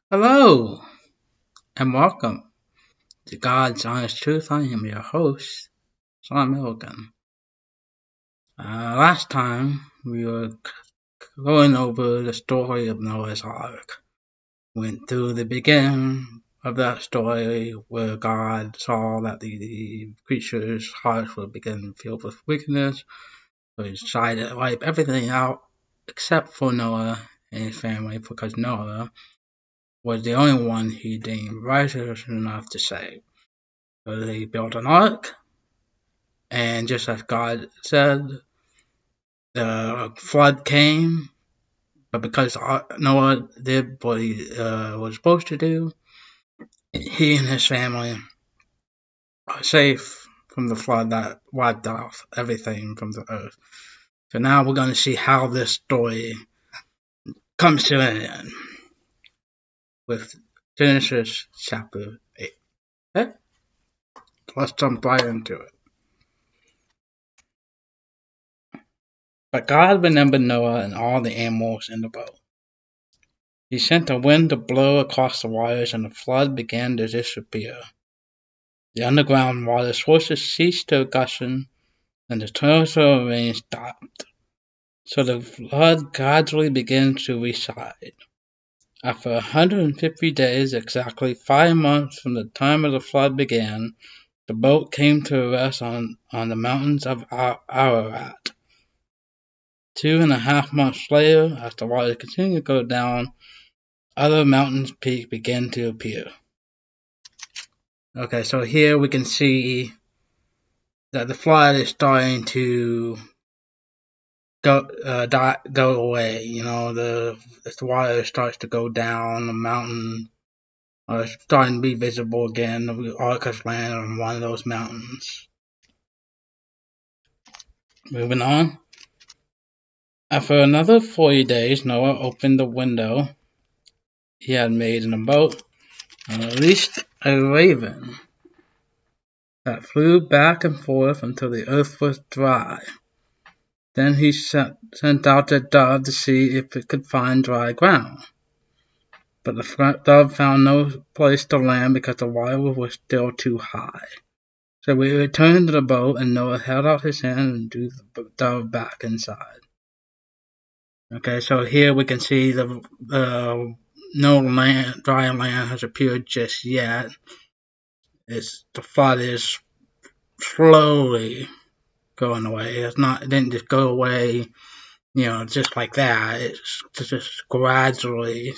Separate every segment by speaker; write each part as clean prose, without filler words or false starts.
Speaker 1: Hello and welcome to God's Honest Truth. I am your host, Sean Milligan. Last time we were going over the story of Noah's Ark. Went through the beginning of that story where God saw that the creatures' hearts were beginning filled with wickedness, so he decided to wipe everything out except for Noah and his family because Noah was the only one he deemed righteous enough to save. So they built an ark, and just as God said, the flood came. But because Noah did what he was supposed to do, he and his family are safe from the flood that wiped off everything from the earth. So now we're going to see how this story comes to an end with Genesis chapter 8. Okay? Let's jump right into it. But God remembered Noah and all the animals in the boat. He sent a wind to blow across the waters, and the flood began to disappear. The underground water sources ceased their gushing, and the torrential rain stopped. So the flood gradually began to recede. After 150 days, exactly 5 months from the time of the flood began, the boat came to rest on the mountains of Ararat. 2.5 months later, as the water continued to go down, other mountain peaks began to appear. Okay, so here we can see that the flood is starting to go away. As the water starts to go down, the mountain are starting to be visible again. The ark has landed on one of those mountains. Moving on. After another 40 days, Noah opened the window he had made in the boat and released a raven that flew back and forth until the earth was dry. Then he sent out a dove to see if it could find dry ground. But the dove found no place to land because the water was still too high. So we returned to the boat, and Noah held out his hand and drew the dove back inside. Okay, so here we can see no dry land has appeared just yet. The flood is slowly going away. It didn't just go away, just like that. It's just gradually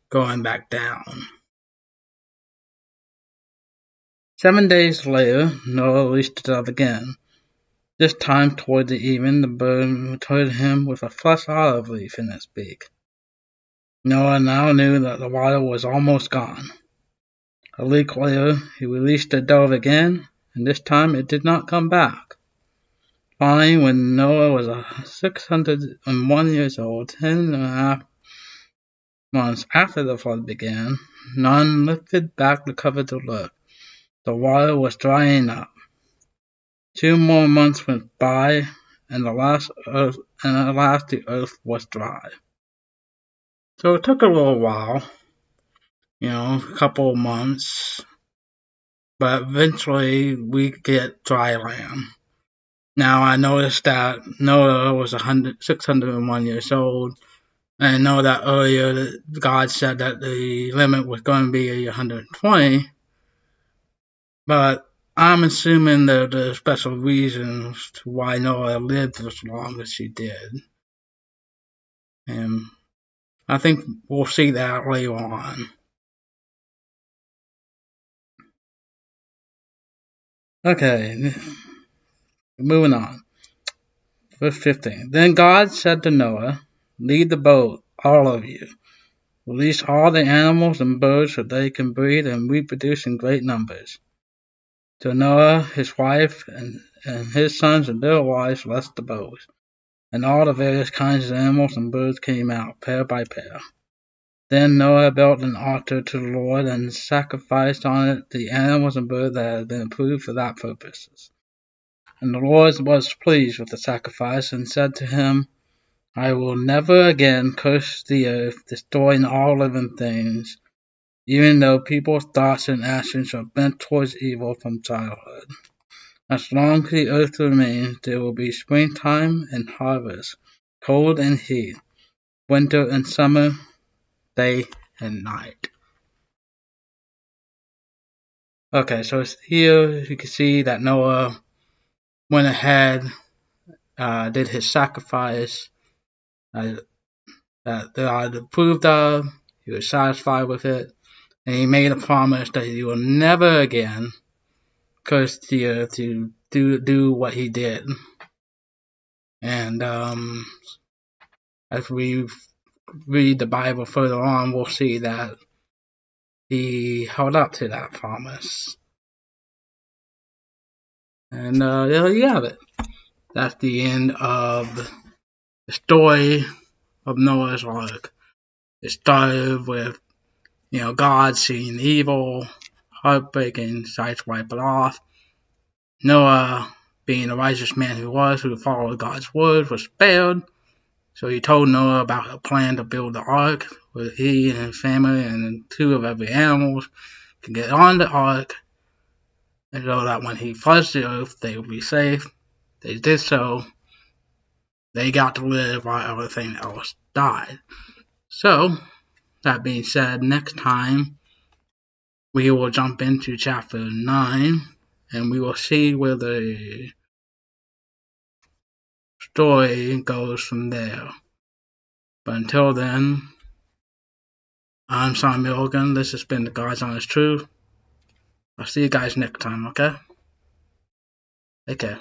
Speaker 1: going back down. 7 days later, Noah released the dove again. This time toward the evening, the bird returned him with a fresh olive leaf in its beak. Noah now knew that the water was almost gone. A week later, he released the dove again, and this time it did not come back. Finally, when Noah was 601 years old, 10.5 months after the flood began, none lifted back the cover to look. The water was drying up. 2 more months went by, and at last the earth was dry. So it took a little while, a couple of months, but eventually we get dry land. Now I noticed that Noah was 601 years old, and I know that earlier God said that the limit was going to be 120, but I'm assuming that there's special reasons to why Noah lived as long as he did. And I think we'll see that later on. Okay, moving on. Verse 15. Then God said to Noah, lead the boat, all of you. Release all the animals and birds so they can breed and reproduce in great numbers. So Noah, his wife, and his sons and their wives left the boat, and all the various kinds of animals and birds came out, pair by pair. Then Noah built an altar to the Lord and sacrificed on it the animals and birds that had been approved for that purpose. And the Lord was pleased with the sacrifice and said to him, I will never again curse the earth, destroying all living things, even though people's thoughts and actions are bent towards evil from childhood. As long as the earth remains, there will be springtime and harvest, cold and heat, winter and summer, day and night. Okay, so here you can see that Noah went ahead, did his sacrifice, that God approved of, he was satisfied with it, and he made a promise that he will never again curse the earth to do what he did. And as we read the Bible further on, we'll see that he held up to that promise. And there you have it. That's the end of the story of Noah's Ark. It started with, God seeing evil, heartbreaking, decides to wipe it off. Noah, being the righteous man he was, who followed God's word, was spared. So he told Noah about a plan to build the ark, where he and his family and 2 of every animal can get on the ark, and so that when he floods the earth, they will be safe. They did so. They got to live while everything else died. So, that being said, next time we will jump into chapter 9, and we will see where the story goes from there. But until then, I'm Simon Milligan. This has been the God's Honest Truth. I'll see you guys next time, okay? Take care.